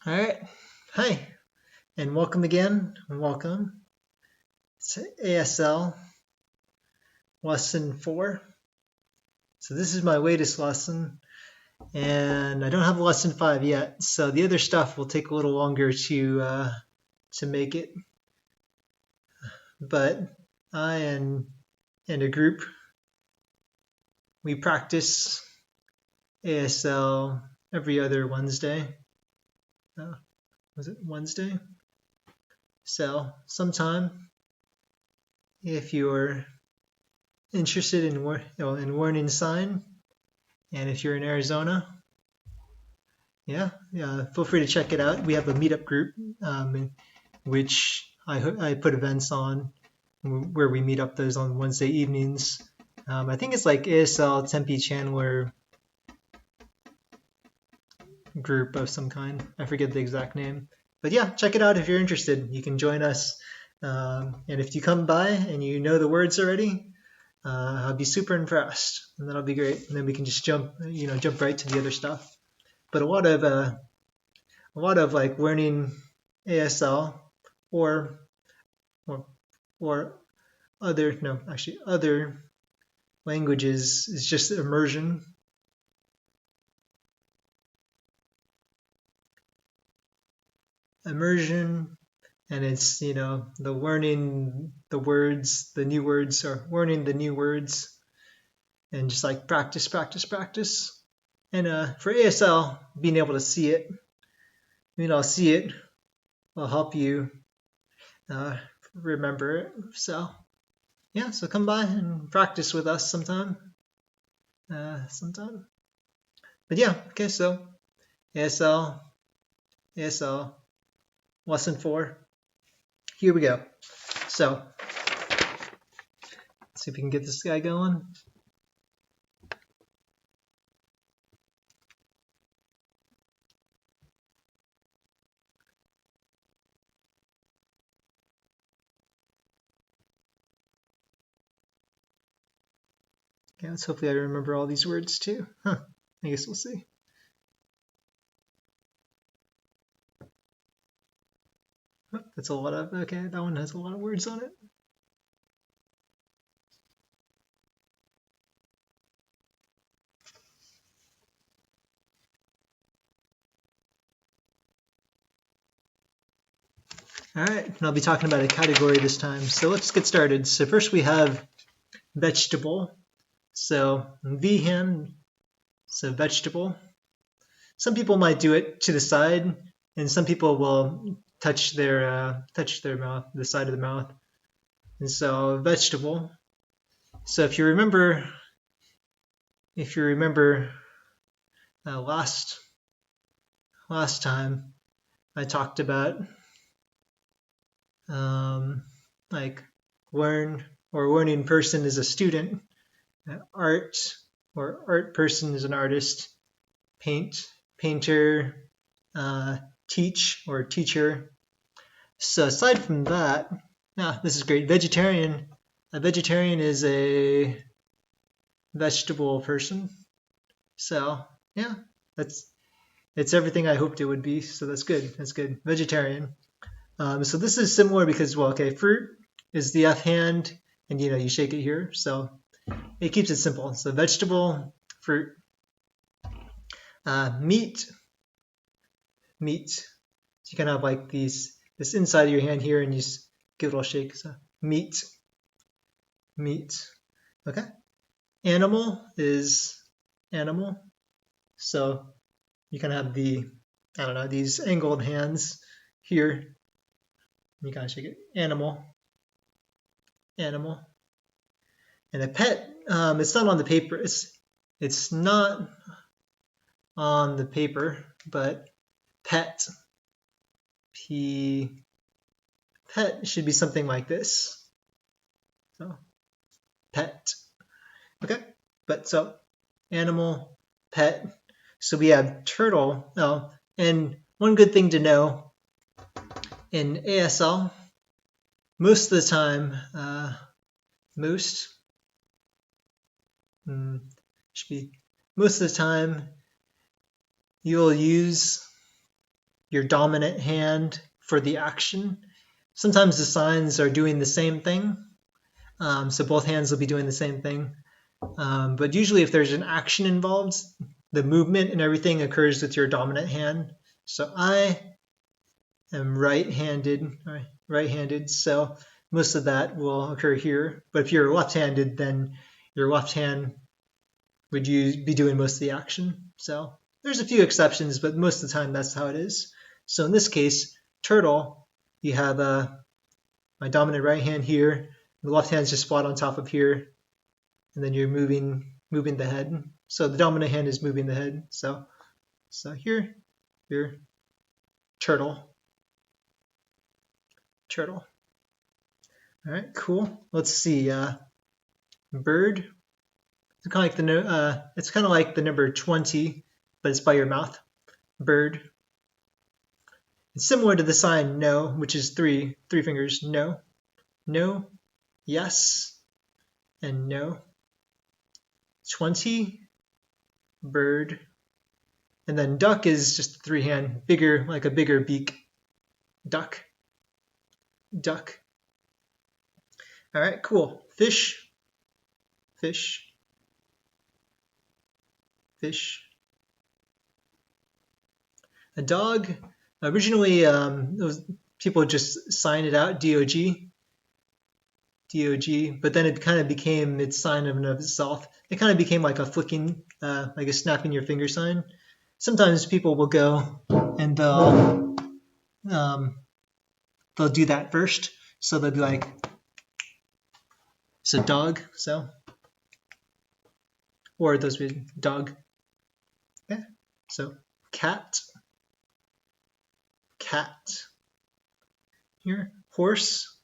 All right. Hi, and welcome again. Welcome to ASL Lesson 4. So this is my latest lesson, and I don't have Lesson 5 yet, so the other stuff will take a little longer to make it. But I and a group, we practice ASL every other Wednesday. Was it Wednesday? So sometime, if you're interested in learning sign, and if you're in Arizona, yeah, feel free to check it out. We have a meetup group, in which I put events on where we meet up those on Wednesday evenings. I think it's like ASL Tempe Chandler group of some kind. I forget the exact name. But yeah, check it out if you're interested. You can join us. And if you come by and you know the words already, I'll be super impressed, and that'll be great. And then we can just jump right to the other stuff. But a lot of like learning ASL or or other languages is just immersion. And it's the learning the words, the new words, or learning the new words, and just like practice. And for ASL, being able to see it, see it will help you remember it. So yeah, so come by and practice with us sometime. But yeah, okay, so ASL Lesson 4. Here we go. So let's see if we can get this guy going. Okay, let's hopefully I remember all these words too. I guess we'll see. That's a lot of, okay, that one has a lot of words on it. All right, and I'll be talking about a category this time. So let's get started. So first we have vegetable. So V-hand, so vegetable. Some people might do it to the side, and some people will touch their mouth, the side of the mouth. And so vegetable. So if you remember last time I talked about like learning person is a student, art person is an artist, painter, teach or teacher. So aside from that, this is great. Vegetarian. A vegetarian is a vegetable person. So yeah, it's everything I hoped it would be. So that's good. Vegetarian. So this is similar because, fruit is the F hand, and you shake it here, so it keeps it simple. So vegetable, fruit, meat. So you kind of have like this inside of your hand here, and you just give it a little shake. So meat. Okay. Animal is animal. So you kind of have these angled hands here. You kind of shake it. Animal. And a pet, it's not on the paper. It's not on the paper, but pet. Pet should be something like this. So pet. Okay. But so animal, pet. So we have turtle. Oh, and one good thing to know in ASL, most of the time, most of the time you'll use your dominant hand for the action. Sometimes the signs are doing the same thing, so both hands will be doing the same thing. But usually if there's an action involved, the movement and everything occurs with your dominant hand. So I am right-handed, so most of that will occur here. But if you're left-handed, then your left hand would be doing most of the action. So there's a few exceptions, but most of the time that's how it is. So in this case, turtle, you have my dominant right hand here, the left hand's just flat on top of here, and then you're moving the head. So the dominant hand is moving the head. So here, you're turtle. All right, cool. Let's see. Bird. It's kind of like the number 20, but it's by your mouth. Bird. It's similar to the sign no, which is three fingers. No, no, yes, and no. 20, bird, and then duck is just 3-hand, bigger, like a bigger beak. Duck, duck. All right, cool. Fish, fish, fish. A dog. Originally, people just sign it out, D-O-G, D-O-G, but then it kind of became its sign of and of itself. It kind of became like a flicking, like a snapping your finger sign. Sometimes people will go and they'll do that first. So they'll be like, so dog, so, or those would be dog. Okay, so cat, cat. Here, horse,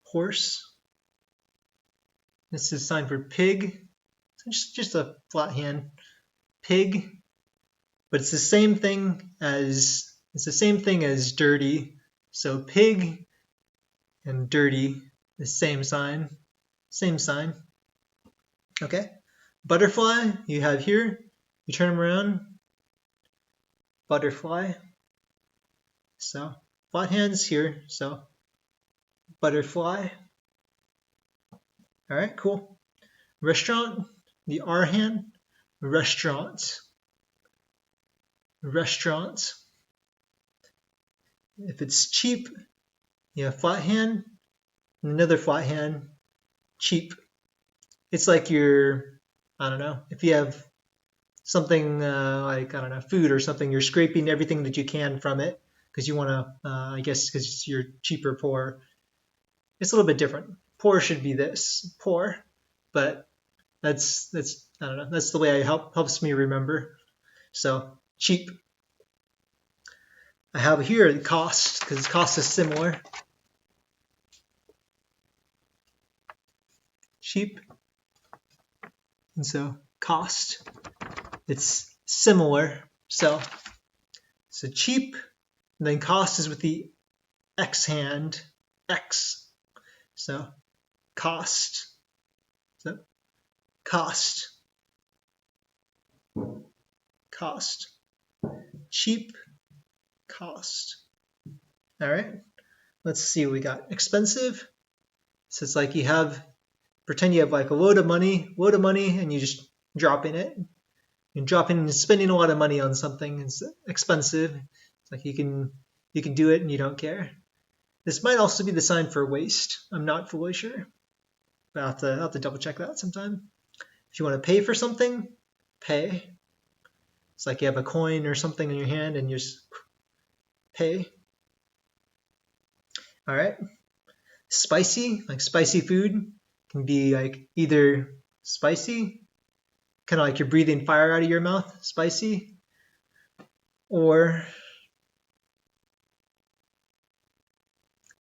horse. This is a sign for pig. It's just a flat hand. Pig, but it's the same thing as dirty. So pig and dirty, the same sign, Okay. Butterfly, you have here. You turn them around. Butterfly. So flat hands here. So butterfly. All right, cool. Restaurant, the R hand. Restaurant. Restaurant. If it's cheap, you have flat hand, and another flat hand, cheap. It's like you're, I don't know, if you have something like, I don't know, food or something, you're scraping everything that you can from it because you want to, I guess because you're cheap or poor. It's a little bit different. Poor should be this, poor, but that's I don't know, that's the way it helps me remember. So cheap. I have here the cost, because cost is similar. Cheap. And so cost, it's similar. So cheap, and then cost is with the X hand, X. So cost. So cost. Cost. Cheap. Cost. All right, let's see what we got. Expensive. So it's like pretend you have like a load of money, and you just dropping it. You're spending a lot of money on something. It's expensive. It's like you can do it and you don't care. This might also be the sign for waste. I'm not fully sure. But I'll have to double check that sometime. If you want to pay for something, pay. It's like you have a coin or something in your hand and you just pay. All right. Spicy, like spicy food, can be like either spicy, kind of like you're breathing fire out of your mouth, spicy, or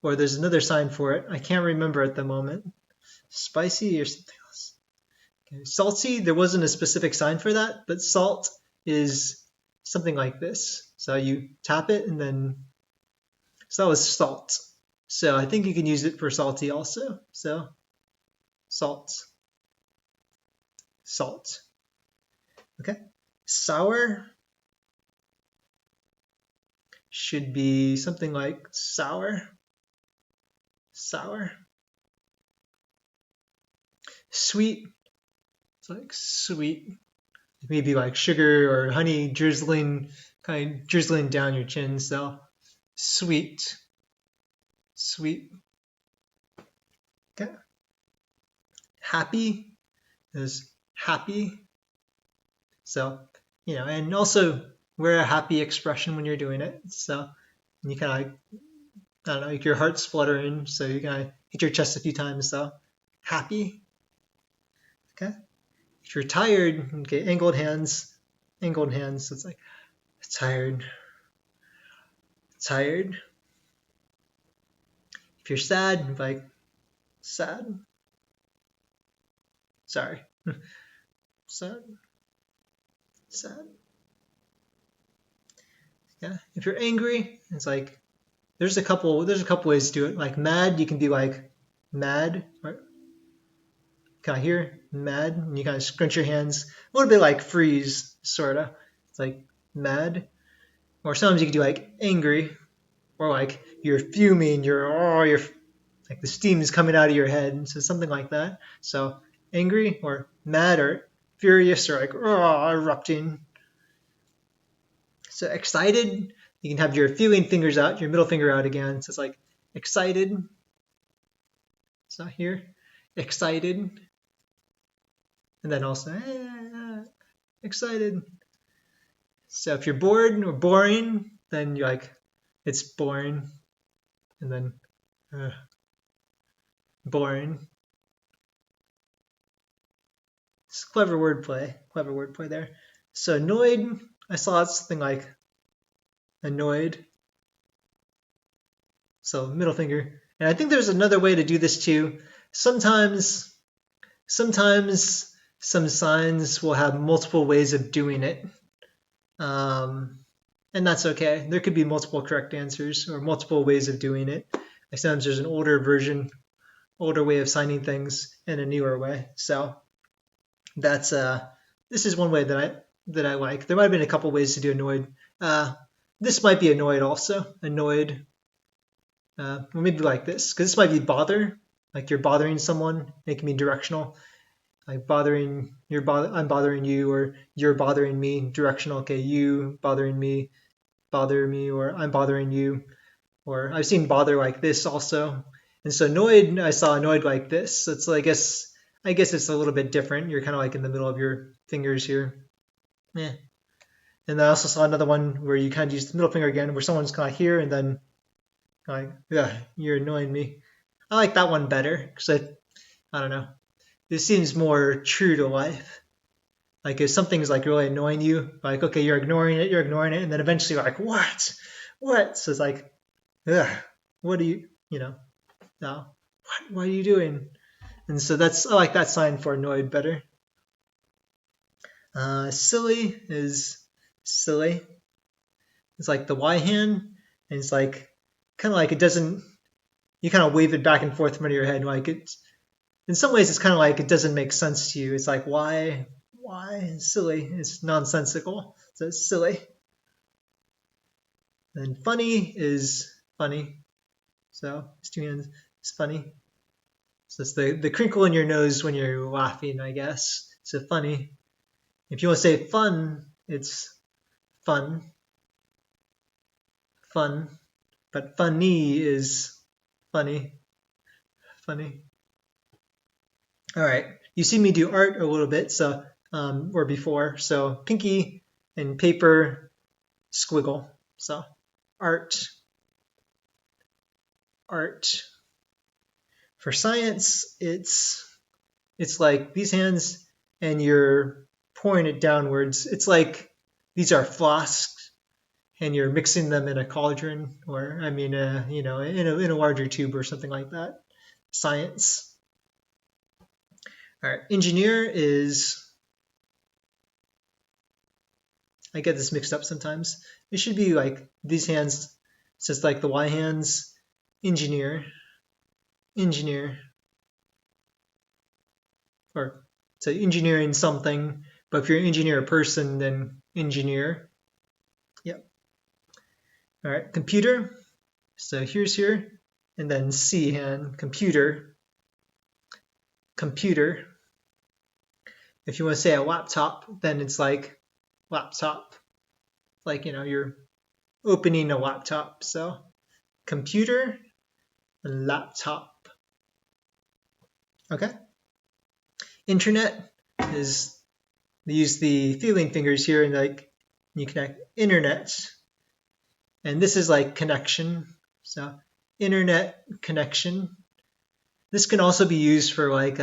there's another sign for it. I can't remember at the moment. Spicy or something else. Okay. Salty, there wasn't a specific sign for that, but salt is something like this. So you tap it and then, so that was salt. So I think you can use it for salty also. So salt. Salt. Okay. Sour. should be something like sour. Sour. Sweet. It's like sweet. Maybe like sugar or honey drizzling down your chin. So sweet. Sweet. Okay. Happy is happy. So, and also wear a happy expression when you're doing it. So you kind of like, I don't know, like your heart's fluttering. So you kind of hit your chest a few times. So happy. Okay. If you're tired, okay, angled hands. So it's like tired. Tired. If you're sad, like sad. Sorry. Sad. Sad. Yeah. If you're angry, it's like there's a couple ways to do it. Like mad, you can be like mad. Right? Kind of here, mad, and you kind of scrunch your hands. A little bit like freeze, sorta. It's like mad. Or sometimes you can do like angry, or like you're fuming, you're like the steam is coming out of your head, so something like that. So angry or mad or furious or like erupting. So excited, you can have your feeling fingers out, your middle finger out again. So it's like excited. It's not here. Excited. And then also excited. So if you're bored or boring, then you're like, it's boring. And then boring. It's clever wordplay there. So annoyed, I saw something like annoyed. So middle finger. And I think there's another way to do this too. Sometimes some signs will have multiple ways of doing it. And that's okay. There could be multiple correct answers or multiple ways of doing it. Like sometimes there's an older way of signing things and a newer way. So that's this is one way that I like. There might have been a couple ways to do annoyed. This might be annoyed also. Annoyed. Or maybe like this, because this might be bother, like you're bothering someone. It can be directional, like I'm bothering you, or you're bothering me. Directional. Okay, you bothering me, bother me, or I'm bothering you. Or I've seen bother like this also. And so annoyed, I saw annoyed like this. So it's I guess it's a little bit different. You're kind of like in the middle of your fingers here. Yeah. And I also saw another one where you kind of use the middle finger again, where someone's kind of here and then like, yeah, you're annoying me. I like that one better because I don't know. This seems more true to life. Like if something's like really annoying you, like okay, you're ignoring it, and then eventually you're like, what? So it's like, ugh, what do you no, what are you doing? And so I like that sign for annoyed better. Silly is silly. It's like the Y hand, and it's like kind of like it doesn't. You kind of wave it back and forth in front of your head, like it's. In some ways, it's kind of like it doesn't make sense to you. It's like why? It's silly. It's nonsensical. So it's silly. And funny is funny. So it's two hands. It's funny. So it's the crinkle in your nose when you're laughing, I guess. So funny. If you want to say fun, it's fun. Fun. But funny is funny. Funny. All right. You see me do art a little bit, so or before. So pinky and paper squiggle. So art. For science, it's like these hands and you're pouring it downwards. It's like these are flasks and you're mixing them in a cauldron, or I mean, in a larger tube or something like that. Science. All right, engineer is. I get this mixed up sometimes. It should be like these hands, so it's like the Y hands. Engineer. Or so engineering something, but if you're an engineer person, then engineer. Yep. All right, computer. So here's here, and then C hand, computer, computer. If you want to say a laptop, then it's like laptop, like you're opening a laptop. So computer, laptop. Okay. Internet is, they use the feeling fingers here, and like you connect internet, and this is like connection. So internet connection. This can also be used for like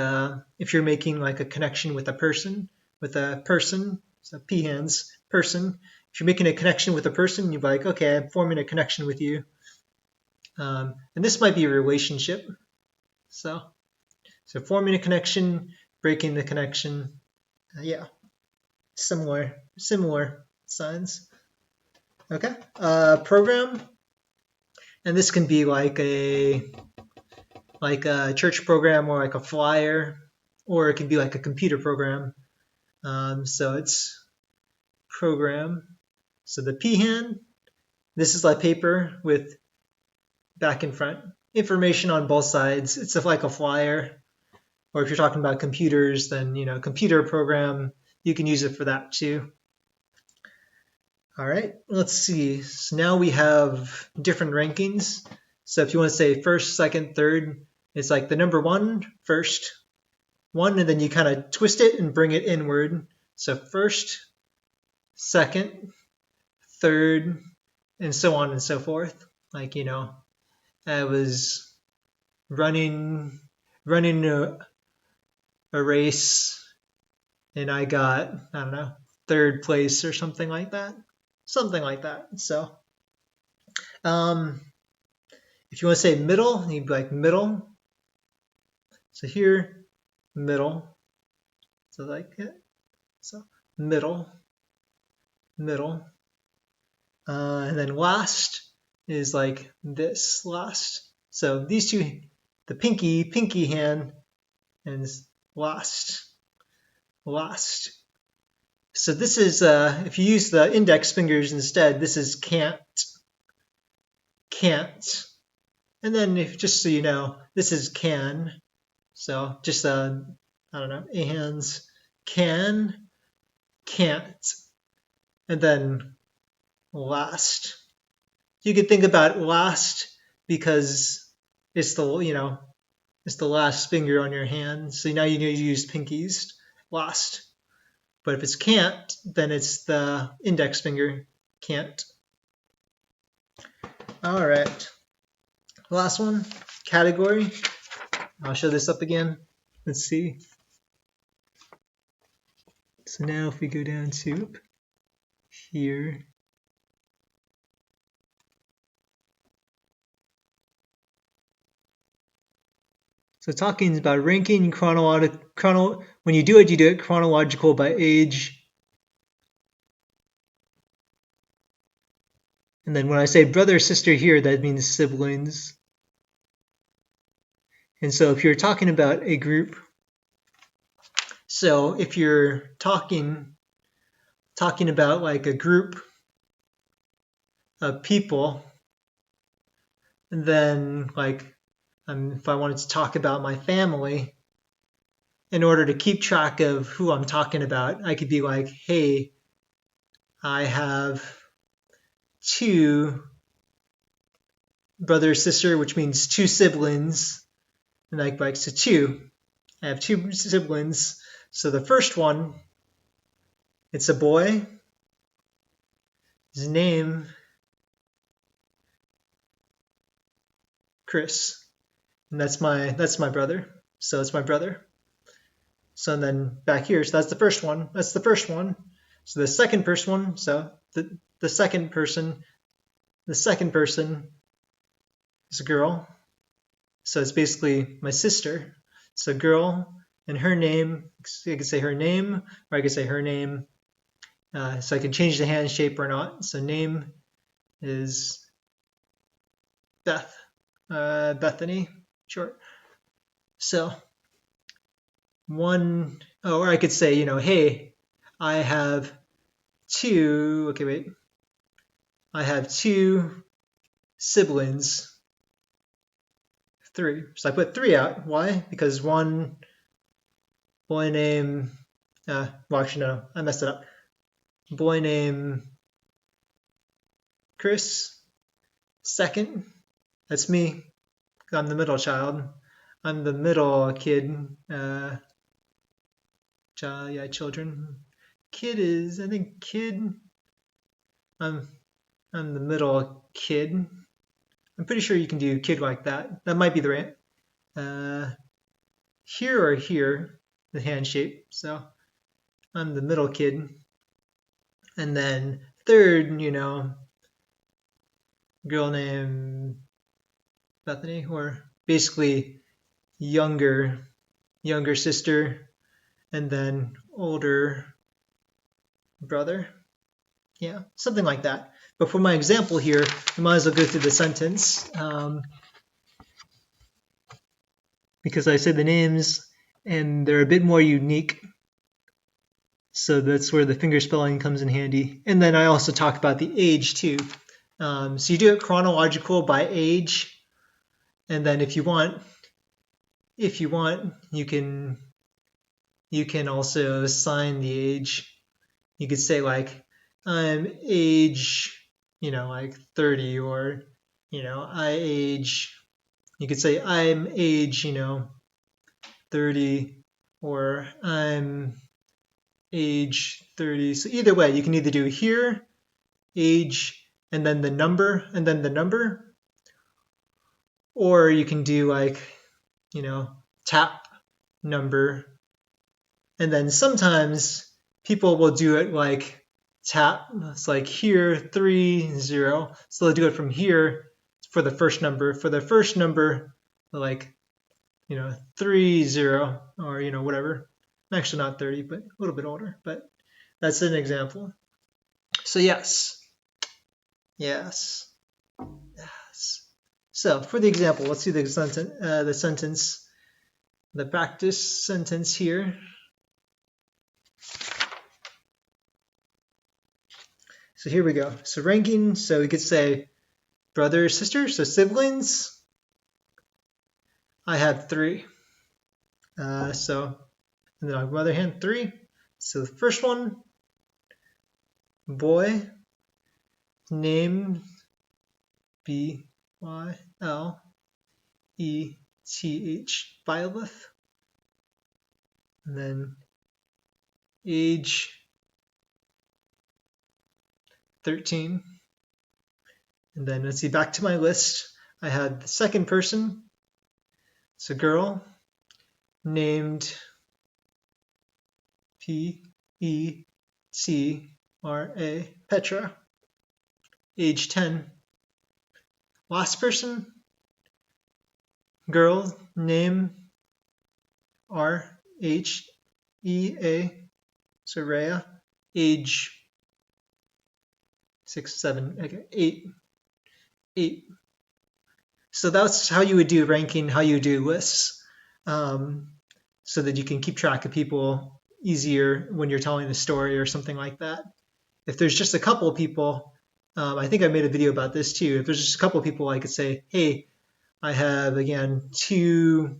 if you're making like a connection with a person, so P hands, person. If you're making a connection with a person, you're like, okay, I'm forming a connection with you. And this might be a relationship. So forming a connection, breaking the connection. Yeah, similar signs. Okay, program. And this can be like a church program, or like a flyer, or it can be like a computer program. So it's program. So the P hand, this is like paper with back and front information on both sides. It's like a flyer. Or if you're talking about computers, then computer program, you can use it for that too. All right, let's see. So now we have different rankings. So if you want to say first, second, third, it's like the number one, first, one, and then you kind of twist it and bring it inward. So first, second, third, and so on and so forth. Like, I was running a race, and I got, I don't know, third place or something like that. So if you want to say middle, you'd be like middle. So here, middle. So like it. So middle. And then last is like this, last. So these two, the pinky hand, and last. So this is, if you use the index fingers instead, this is can't. And then just so you know, this is can. So just, I don't know, A hands, can, can't. And then last. You could think about last because it's the last finger on your hand. So now you need to use pinkies, last. But if it's can't, then it's the index finger, can't. All right. Last one, category. I'll show this up again. Let's see. So now if we go down to here, so talking about ranking when you do it chronological by age. And then when I say brother or sister here, that means siblings. And so if you're talking about a group, so if you're talking about like a group of people, and then like if I wanted to talk about my family, in order to keep track of who I'm talking about, I could be like, hey, I have two brother, sister, which means two siblings. And like so two. I have two siblings. So the first one, it's a boy. His name, Chris. And that's my brother. So it's my brother. So then back here, so that's the first one. So the second person, so the second person is a girl. So it's basically my sister. So girl, and her name, I could say her name, or I could say her name. So I can change the hand shape or not. So name is Bethany, short. So or I could say, hey, I have two siblings, 3. So I put 3 out. Why? Because one boy named, well, actually, no, I messed it up. Boy named Chris, 2nd. That's me. I'm the middle child. I'm the middle kid. Children. Kid is, I think, kid. I'm the middle kid. I'm pretty sure you can do kid like that. That might be the right. Here or here, the hand shape. So I'm the middle kid. And then 3rd, girl named Bethany, or basically younger sister, and then older brother. Yeah, something like that. But for my example here, I might as well go through the sentence because I said the names and they're a bit more unique. So that's where the finger spelling comes in handy. And then I also talk about the age too. So you do it chronological by age. And then if you want, you can also assign the age. You could say like, I'm age, like 30, or, you could say I'm age, 30, or I'm age 30. So either way, you can either do here, age, and then the number, or you can do like, tap number. And then sometimes people will do it like tap. It's like here, 30. So they'll do it from here for the first number. For the first number, like, 30, or, whatever. I'm actually not 30, but a little bit older. But that's an example. So yes. So for the example, let's see the sentence, the practice sentence here. So here we go. So ranking, so we could say brother, sister, so siblings. I had 3. And then on the other hand, 3. So the first one, boy, name, Byleth, Byleth. And then age, 13. And then let's see, back to my list. I had the second person. It's a girl named Petra, Petra, age 10. Last person, girl name Rhea, so Rhea, age 6, 7, okay, 8. So that's how you would do ranking, how you do lists, so that you can keep track of people easier when you're telling the story or something like that. If there's just a couple of people, I think I made a video about this too. If there's just a couple of people, I could say, hey, I have, again, 2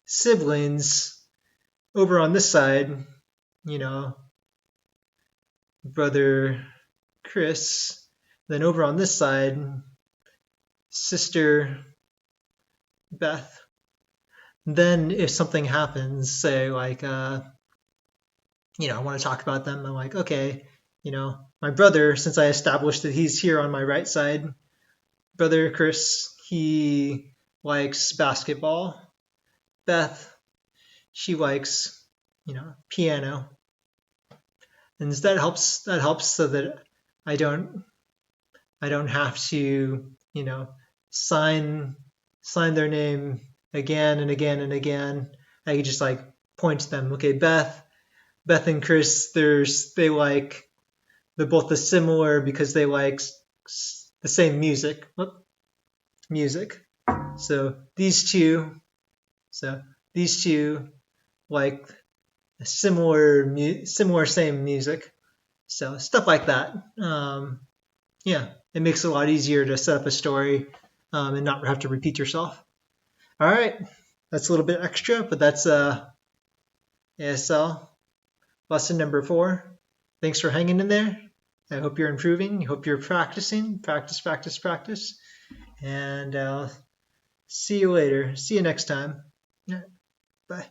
siblings over on this side, brother Chris. Then over on this side, sister Beth. Then if something happens, say like, I want to talk about them, I'm like, okay, my brother, since I established that he's here on my right side, brother Chris, he likes basketball. Beth, she likes, piano. And that helps so that I don't have to, sign their name again and again and again. I can just like point to them. Okay, Beth and Chris, they're both similar because they like the same music. So these two like similar same music. So stuff like that. Yeah, it makes it a lot easier to set up a story and not have to repeat yourself. All right, that's a little bit extra, but that's ASL lesson number 4. Thanks for hanging in there. I hope you're improving. I hope you're practicing. Practice, practice, practice. And I'll see you later. See you next time. Yeah, bye.